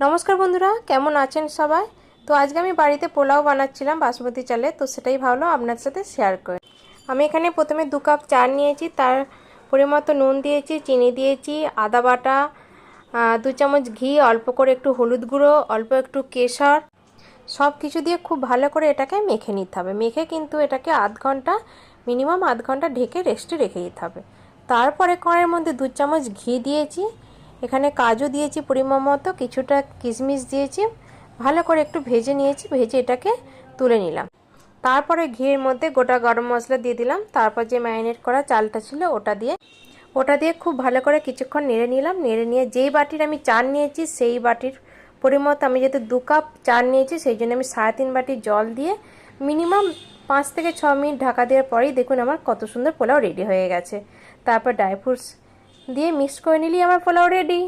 নমস্কার বন্ধুরা, কেমন আছেন সবাই? তো আজকে আমি বাড়িতে পোলাও বানাচ্ছিলাম বাসমতি চালে, তো সেটাই ভাবলাম আপনার সাথে শেয়ার করে। আমি এখানে প্রথমে 2 কাপ চাল নিয়েছি, তার পরিমতো নুন দিয়েছি, চিনি দিয়েছি, আদা বাটা, 2 চামচ ঘি, অল্প করে একটু হলুদ গুঁড়ো, অল্প একটু কেশর, সব কিছু দিয়ে খুব ভালো করে এটাকে মেখে নিতে হবে। মেখে কিন্তু এটাকে মিনিমাম আধ ঘন্টা ঢেকে রেস্টে রেখে দিতে হবে। তারপরে কড়াইয়ের মধ্যে 2 চামচ ঘি দিয়েছি, এখানে কাজু দিয়েছি পরিমাণ মতো, কিছুটা কিশমিশ দিয়েছি, ভালো করে একটু ভেজে নিয়েছি, ভেজে এটাকে তুলে নিলাম। তারপরে ঘিয়ের মধ্যে গোটা গরম মশলা দিয়ে দিলাম, তারপর যে ম্যারিনেট করা চালটা ছিল ওটা দিয়ে খুব ভালো করে কিছুক্ষণ নেড়ে নিলাম। নেড়ে নিয়ে যেই বাটির আমি চাল নিয়েছি সেই বাটির পরিমতো, আমি যেহেতু 2 কাপ চাল নিয়েছি সেই জন্য আমি 3.5 বাটি জল দিয়ে মিনিমাম 5 থেকে 6 মিনিট ঢাকা দেওয়ার পরেই দেখুন আমার কত সুন্দর পোলাও রেডি হয়ে গেছে। তারপর ড্রাই ফ্রুটস দিয়ে মিক্স করে নিলেই আমার পোলাও রেডি।